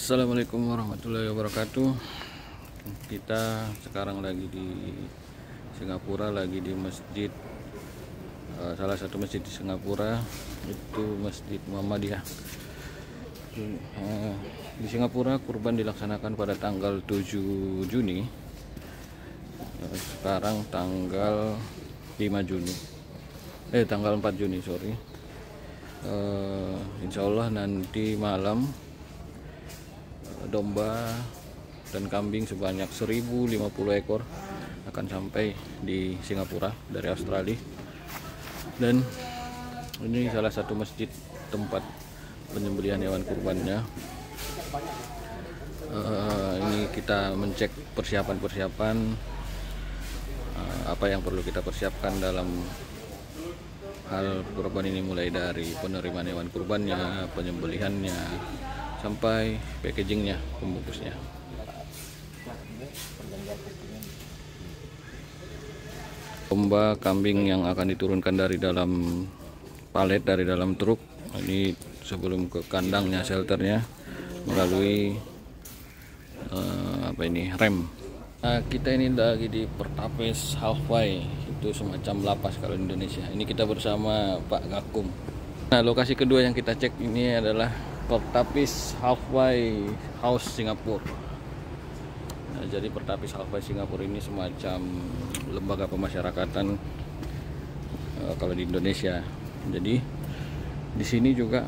Assalamualaikum warahmatullahi wabarakatuh. Kita sekarang lagi di Singapura, lagi di masjid, salah satu masjid di Singapura, itu Masjid Muhammadiyah. Di Singapura kurban dilaksanakan pada tanggal 7 Juni. Sekarang tanggal 5 Juni. Tanggal 4 Juni, sorry. Insya Allah nanti malam domba dan kambing sebanyak 1050 ekor akan sampai di Singapura dari Australia. Dan ini salah satu masjid tempat penyembelihan hewan kurbannya. Ini kita mencek persiapan-persiapan, apa yang perlu kita persiapkan dalam hal kurban ini, mulai dari penerimaan hewan kurbannya, penyembelihannya, sampai packagingnya, pembungkusnya. Domba, kambing yang akan diturunkan dari dalam palet, dari dalam truk ini sebelum ke kandangnya, shelternya, melalui rem. Kita ini lagi di Pertapis Halfway, itu semacam lapas kalau di Indonesia. Ini kita bersama Pak Gakum. Nah, lokasi kedua yang kita cek ini adalah Pertapis Halfway House Singapura. Nah, jadi Pertapis Halfway Singapura ini semacam lembaga pemasyarakatan kalau di Indonesia. Jadi di sini juga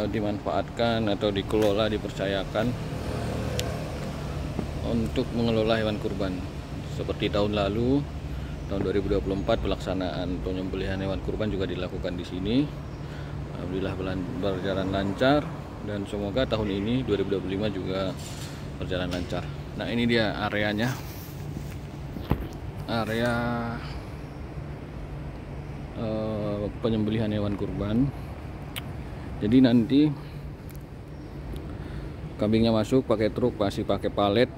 dimanfaatkan atau dikelola, dipercayakan untuk mengelola hewan kurban. Seperti tahun lalu, tahun 2024, pelaksanaan penyembelihan hewan kurban juga dilakukan di sini. Alhamdulillah berjalan lancar, dan semoga tahun ini 2025 juga berjalan lancar. Nah, ini dia areanya, area penyembelihan hewan kurban. Jadi nanti kambingnya masuk pakai truk, masih pakai palet,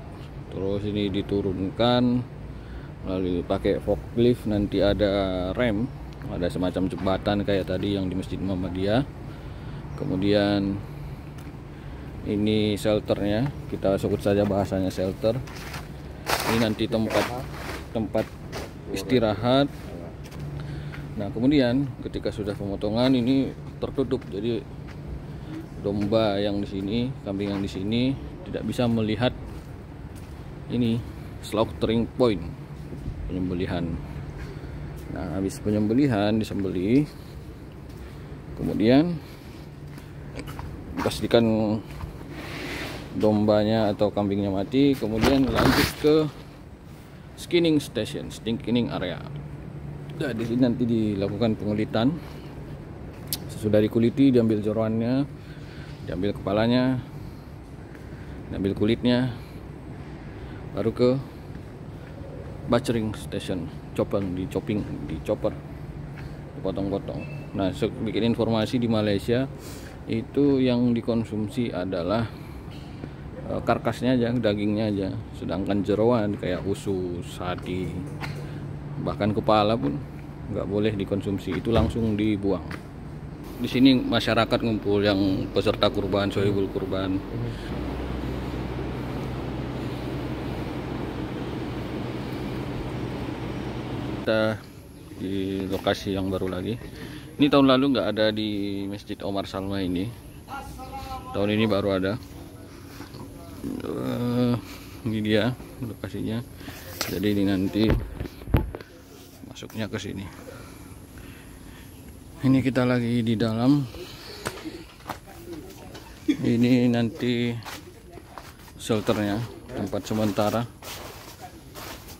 terus ini diturunkan lalu pakai forklift, nanti ada rem, ada semacam jembatan kayak tadi yang di Masjid Muhammadiyah. Kemudian ini shelternya, kita sebut saja bahasanya shelter. Ini nanti tempat istirahat. Nah, kemudian ketika sudah pemotongan ini tertutup, jadi domba yang di sini, kambing yang di sini tidak bisa melihat ini slaughtering point, penyembelihan. Nah, habis penyembelihan, disembelih, kemudian pastikan dombanya atau kambingnya mati, kemudian lanjut ke skinning station, skinning area. Nah, di sini nanti dilakukan pengulitan. Sesudah dikuliti, diambil jeroannya, diambil kepalanya, diambil kulitnya, baru ke butchering station, dicopper, dipotong-potong. Nah, sedikit informasi, di Malaysia itu yang dikonsumsi adalah karkasnya aja, dagingnya aja, sedangkan jeroan kayak usus, hati, bahkan kepala pun nggak boleh dikonsumsi, itu langsung dibuang. Di sini masyarakat ngumpul, yang peserta kurban, sohibul kurban. Kita di lokasi yang baru lagi. Ini tahun lalu nggak ada di Masjid Omar Salma ini. Tahun ini baru ada. Ini dia lokasinya. Jadi ini nanti masuknya ke sini. Ini kita lagi di dalam. Ini nanti shelternya, tempat sementara.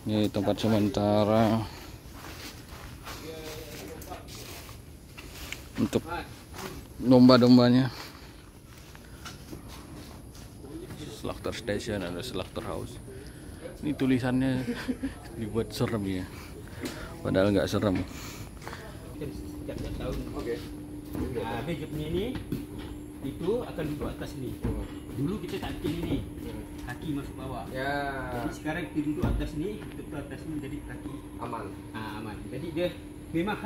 Ini tempat sementara untuk domba-dombanya. Slaughter station atau slaughter house. Ini tulisannya dibuat serem ya, padahal nggak serem. Setiap tahun. Oke. Nah, punya ini itu akan duduk atas nih. Dulu kita tak bikin ini, kaki masuk bawah. Ya. Jadi sekarang kita duduk atas nih, duduk atas nih, jadi kaki aman. Aman. Jadi dia memang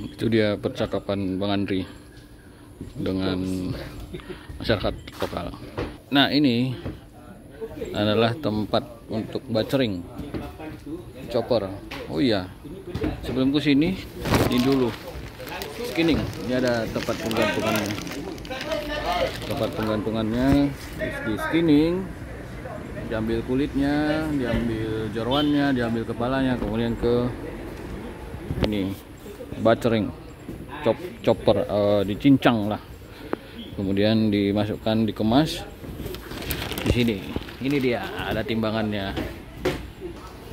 Itu dia percakapan Bang Andri. dengan masyarakat lokal. Nah, ini adalah tempat untuk bacering chopper. Oh iya, sebelum ke sini ini dulu skinning. Ini ada tempat penggantungannya. Tempat penggantungannya di skinning, diambil kulitnya, diambil jeroannya, diambil kepalanya, kemudian ke ini bacering chopper, dicincang lah, kemudian dimasukkan, dikemas di sini. Ini dia, ada timbangannya.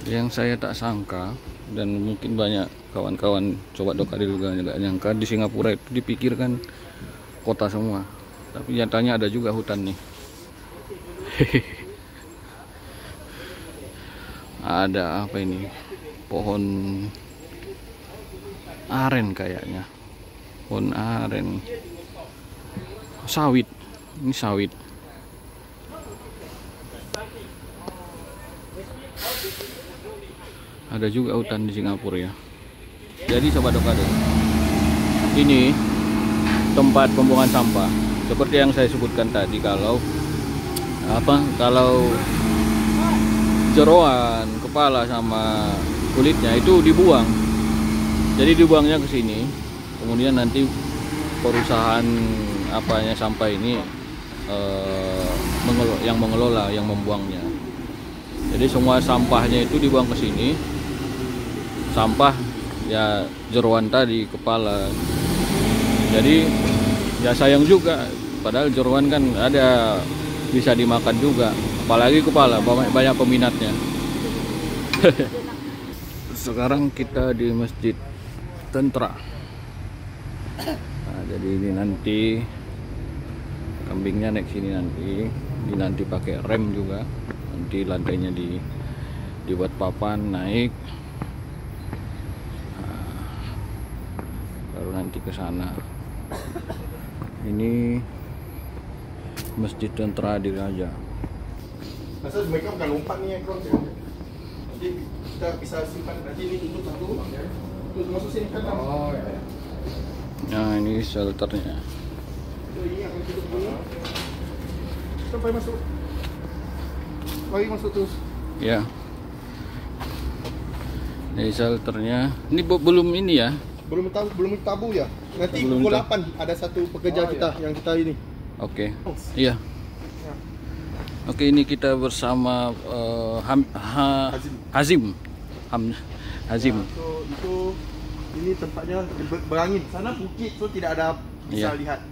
Yang saya tak sangka, dan mungkin banyak kawan-kawan coba dokter juga nggak nyangka, di Singapura itu dipikirkan kota semua, tapi nyatanya ada juga hutan nih. Ada apa ini, pohon aren kayaknya, pohon aren, sawit, ini sawit. Ada juga hutan di Singapura ya. Jadi sobat dokade, ini tempat pembuangan sampah. Seperti yang saya sebutkan tadi, kalau jeroan, kepala sama kulitnya itu dibuang. Jadi dibuangnya ke sini. Kemudian nanti perusahaan sampah ini yang mengelola, yang membuangnya. Jadi semua sampahnya itu dibuang ke sini. Sampah ya jeroan tadi, kepala. Jadi ya sayang juga, padahal jeroan kan ada bisa dimakan juga, apalagi kepala, banyak peminatnya. Sekarang kita di Masjid Tentra. Nah, jadi ini nanti kambingnya naik sini nanti pakai rem juga. Nanti lantainya dibuat papan, naik. Baru nanti ke sana. Ini Masjid Tentra Diraja. Masa mereka bukan lompat nih ya, jadi kita bisa simpan. Nanti ini tutup satu, terus masuk sini kan? Oh ya. Nah, ini shelternya. Ini akan tutup dulu. Sampai masuk. Lagi masuk terus. Ya. Ini shelternya. Ini belum ini ya? Belum tabu ya. Nanti pukul 8 ada satu pekerja kita yang kita ini. Oke. Iya. Oke, ini kita bersama Hazim. Hazim. Ya, so itu ini tempatnya berangin. Sana bukit, so tidak ada bisa lihat.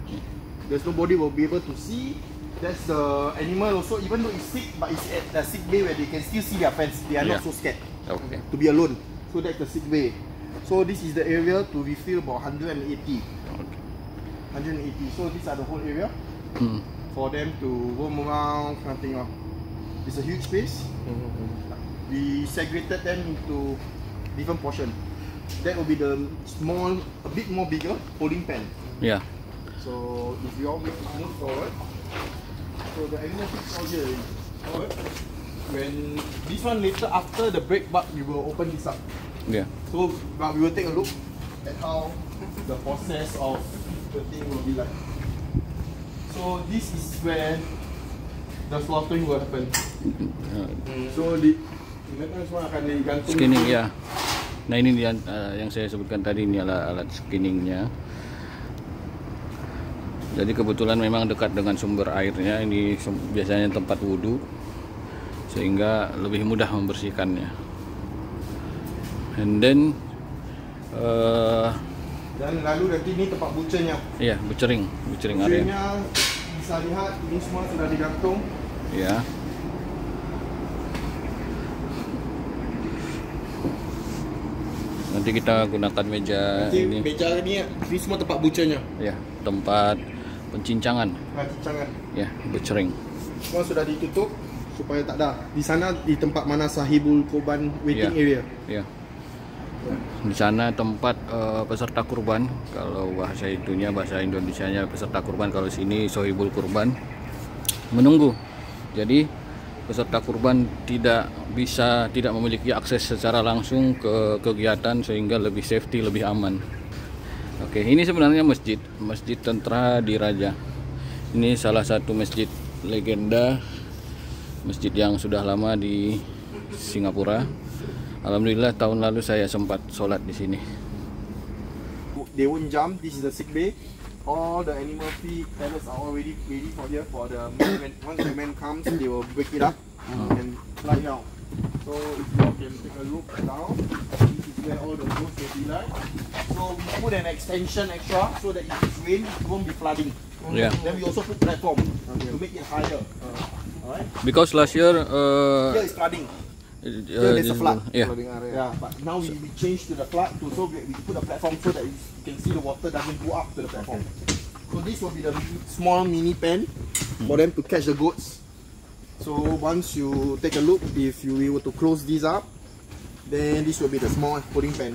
There's nobody will be able to see. That's the animal also, even though it's sick, but it's at the sick bay where they can still see their friends. They are not so scared to be alone. So that's the sick bay. So this is the area to refill about 180. 180. So these are the whole area for them to roam around, kind of thing. It's a huge space. We segregated them into different portions. That will be the small, a bit more bigger holding pen. Yeah. So if you all move forward, so the animal fits all here. When this one later after the break, but we will open this up. Yeah. So but we will take a look at how the process of the thing will be like. So this is where the slaughtering will happen. So mereka semua akan digantung. Skinning ya. Nah ini yang saya sebutkan tadi, ini alat skinningnya. Jadi kebetulan memang dekat dengan sumber airnya. Ini biasanya tempat wudhu, sehingga lebih mudah membersihkannya. And then dan lalu nanti ini tempat butchernya. Iya, butchering area. Bisa lihat ini semua sudah digantung. Iya. Nanti kita gunakan meja ini. Meja ini semua tempat butchernya. Ya, tempat pencincangan. Pencincangan. Ya, butchering. Semua sudah ditutup supaya tak ada. Di sana di tempat mana sahibul korban waiting area. Ya. Di sana tempat peserta kurban, kalau bahasa Indonesianya peserta kurban, kalau sini sohibul kurban, menunggu. Jadi peserta kurban tidak memiliki akses secara langsung ke kegiatan, sehingga lebih safety, lebih aman. Oke, ini sebenarnya Masjid Tentara Diraja. Ini salah satu masjid legenda, masjid yang sudah lama di Singapura. Alhamdulillah tahun lalu saya sempat sholat di sini. They won't jump. This is the sick bay. All the animal feed pellets are already ready for here for the man. Once the man comes, they will break it up and fly out. So if you can take a look now, this is where all the goats will be like. So we put an extension extra so that if it's rain, it won't be flooding. Yeah. Then we also put platform to make it higher. Alright. Because last year, Here is flooding. Here there's a flood. Yeah. Yeah, but now we change to the flood to so we put a platform so that you can see the water doesn't go up to the platform. So this will be the small mini pen for them to catch the goats. So once you take a look, if you were to close these up, then this will be the small holding pen.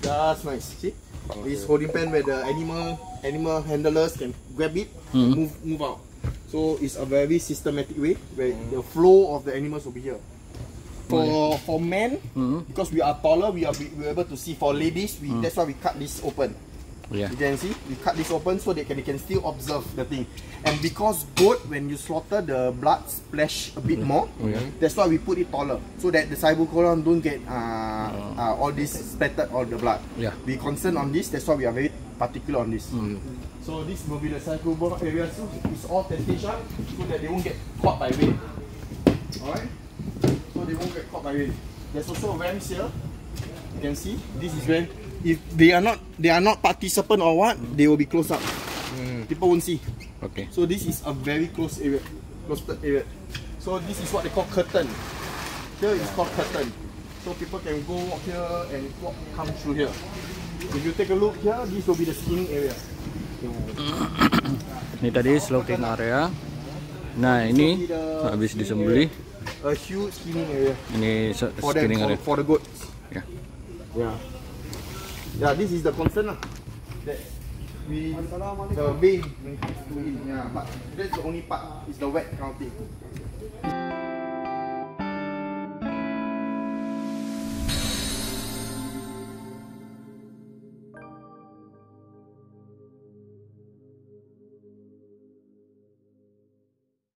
That's nice. See, this holding pen where the animal handlers can grab it, and move out. So it's a very systematic way where the flow of the animals will be here. For men, because we are taller, we are able to see. For ladies, that's why we cut this open. Yeah. You can see, we cut this open so they can still observe the thing. And because goat, when you slaughter, the blood splash a bit more. That's why we put it taller, so that the cybercolon don't get all this splattered all the blood. Yeah. We concern on this. That's why we are very particular on this. So this will be the cybercolon area. So it's all tentation so that they won't get caught by rain. Alright. So they won't get caught by rain. There's also rams here. You can see this is where if they are not participant or what, they will be close up. People won't see. Okay. So this is a very close area, closed area. So this is what they call curtain. Here is called curtain. So people can go walk here and come through here. If you take a look here, this will be the skinning area. Ini tadi slaughter area. Nah ini habis disembelih. A huge skinning area. Ini skinning area. For the goats. Yeah. Yeah. Yeah, this is the concern lah. That we the vein when it comes to it. Yeah, but that's the only part is the wet kind of thing.